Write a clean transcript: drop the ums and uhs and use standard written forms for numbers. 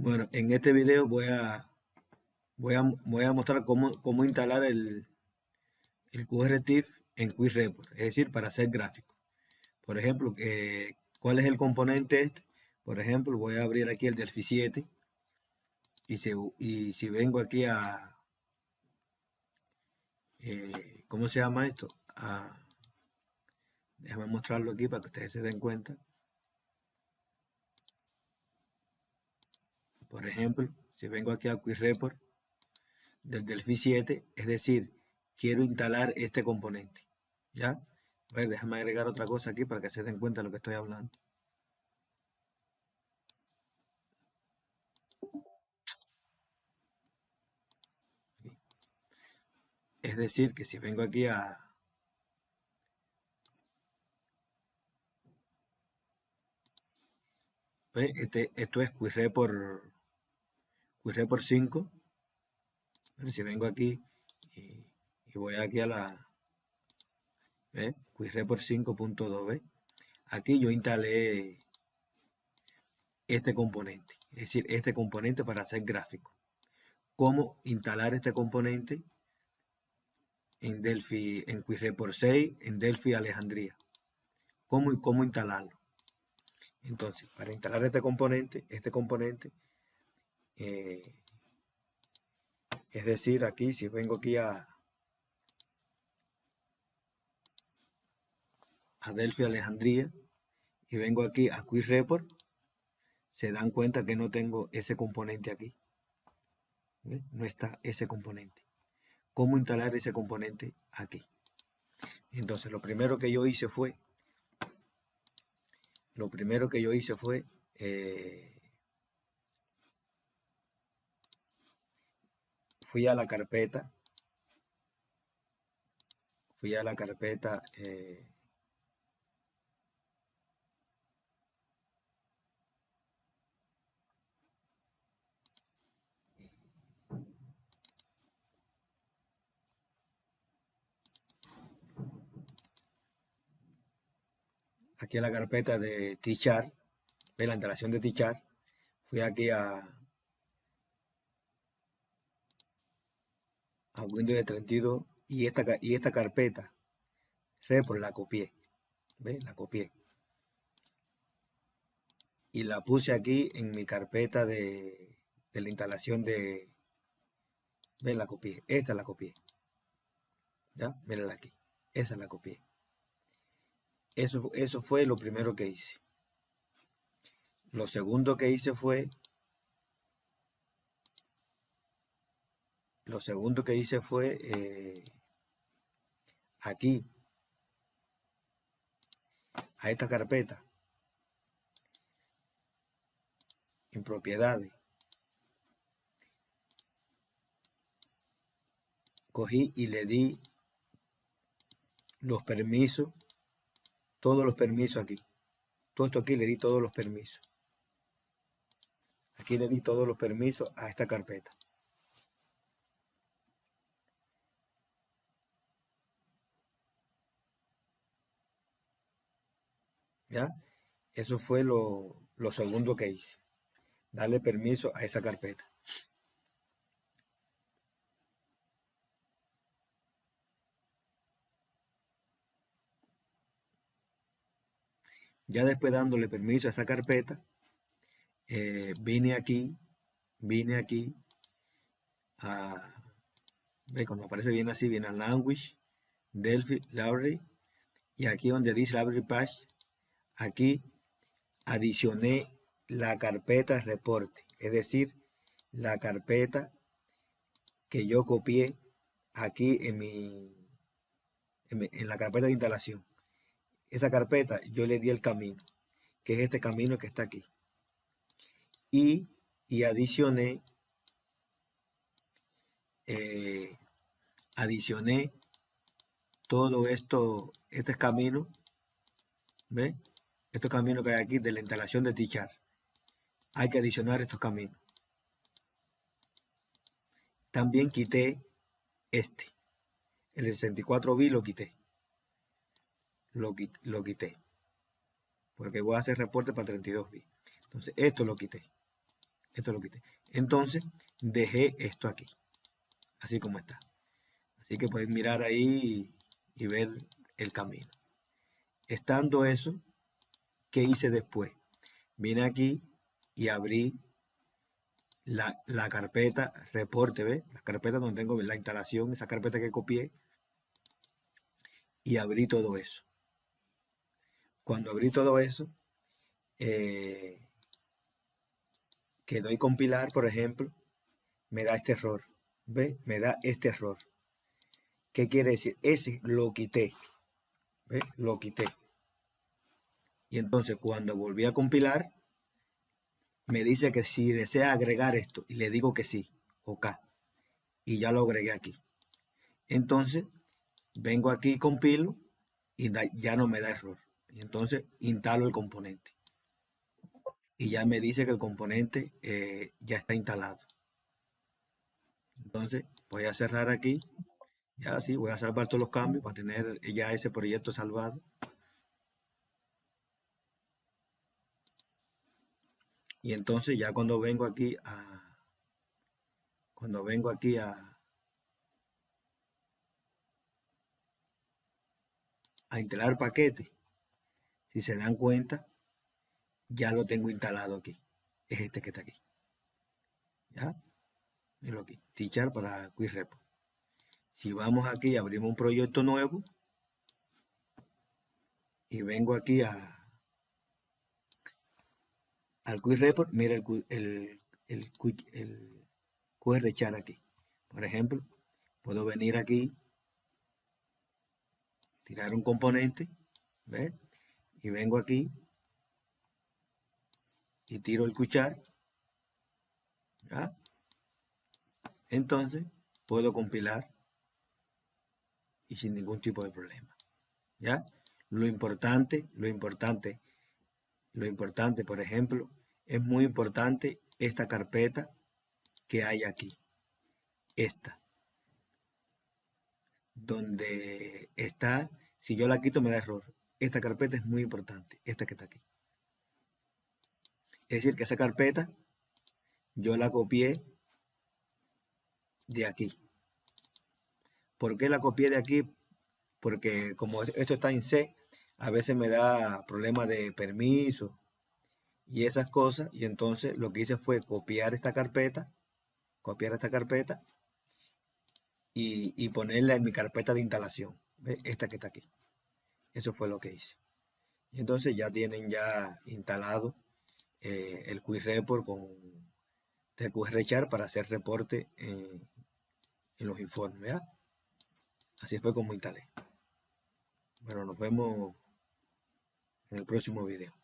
Bueno, en este video voy a mostrar cómo instalar el QRTIF en QuickReport, es decir, para hacer gráficos. Por ejemplo, ¿cuál es el componente este? Por ejemplo, voy a abrir aquí el Delphi 7 y si vengo aquí a, ¿cómo se llama esto? Déjame mostrarlo aquí para que ustedes se den cuenta. Por ejemplo, si vengo aquí a QuickReport del Delphi 7, es decir, quiero instalar este componente, ¿ya? A ver, déjame agregar otra cosa aquí para que se den cuenta de lo que estoy hablando. Es decir, que si vengo aquí a... ¿Ve? Esto es QuickReport 5. Pero si vengo aquí y voy aquí a la... ¿Ve? QuickReport 5.2, ¿ve? Aquí yo instalé este componente, es decir, este componente para hacer gráficos. ¿Cómo instalar este componente en Delphi, en QuickReport 6, en Delphi Alejandría? ¿Cómo instalarlo? Entonces, para instalar este componente, es decir, aquí, si vengo aquí a Delphi Alejandría y vengo aquí a QuickReport, se dan cuenta que no tengo ese componente aquí. ¿Ve? No está ese componente. ¿Cómo instalar ese componente aquí? Entonces, lo primero que yo hice fue fui a la carpeta, aquí a la carpeta de T-Chart, de la instalación de T-Chart, fui aquí a Windows de 32 y esta carpeta Report la copié, ¿ves? La copié y la puse aquí en mi carpeta de la instalación de, ¿ves? La copié, esta la copié, ¿ya? Mírenla aquí, esa la copié. Eso fue lo primero que hice. Lo segundo que hice fue aquí, a esta carpeta, en propiedades, cogí y le di los permisos, todos los permisos aquí. Todo esto aquí le di todos los permisos. Aquí le di todos los permisos a esta carpeta. ¿Ya? Eso fue lo segundo que hice. Darle permiso a esa carpeta. Ya después dándole permiso a esa carpeta, vine aquí a... ¿Ve? Cuando aparece bien así, viene a Language, Delphi, Library, y aquí donde dice Library Page, aquí adicioné la carpeta reporte, es decir, la carpeta que yo copié aquí en la carpeta de instalación. Esa carpeta yo le di el camino, que es este camino que está aquí. Y adicioné todo esto, este camino, ¿ve? Estos caminos que hay aquí de la instalación de T-Chart. Hay que adicionar estos caminos. También quité este. El 64 bit lo quité. Lo quité. Porque voy a hacer reporte para 32 bits. Entonces, esto lo quité. Esto lo quité. Entonces, dejé esto aquí, así como está. Así que pueden mirar ahí y ver el camino. Estando eso, ¿qué hice después? Vine aquí y abrí la carpeta reporte, ¿ves? La carpeta donde tengo la instalación, esa carpeta que copié, y abrí todo eso. Cuando abrí todo eso, que doy compilar, por ejemplo, me da este error, ¿ves? Me da este error. ¿Qué quiere decir? Ese lo quité, ¿ves? Lo quité. Y entonces cuando volví a compilar, me dice que si desea agregar esto, y le digo que sí, OK, y ya lo agregué aquí. Entonces, vengo aquí, compilo, y ya no me da error. Y entonces instalo el componente. Y ya me dice que el componente ya está instalado. Entonces, voy a cerrar aquí. Ya sí, voy a salvar todos los cambios para tener ya ese proyecto salvado. Y entonces ya cuando vengo aquí a instalar paquete, si se dan cuenta, ya lo tengo instalado aquí. Es este que está aquí. ¿Ya? Miro aquí. Teacher para QuickRepo. Si vamos aquí, abrimos un proyecto nuevo y vengo aquí al QuickRepo, mira el QRChar aquí. Por ejemplo, puedo venir aquí, tirar un componente, ¿ves? Y vengo aquí y tiro el QChar, ¿ya? Entonces puedo compilar y sin ningún tipo de problema, ¿ya? Lo importante, por ejemplo, es muy importante esta carpeta que hay aquí, esta, donde está, si yo la quito me da error. Esta carpeta es muy importante, esta que está aquí. Es decir, que esa carpeta yo la copié de aquí. ¿Por qué la copié de aquí? Porque como esto está en C, a veces me da problemas de permiso y esas cosas, y entonces lo que hice fue copiar esta carpeta y ponerla en mi carpeta de instalación, ¿ves? Esta que está aquí. Eso fue lo que hice. Y entonces ya tienen ya instalado el QuickReport con el QRChar para hacer reporte en los informes, ¿verdad? Así fue como instalé. Bueno, nos vemos en el próximo video.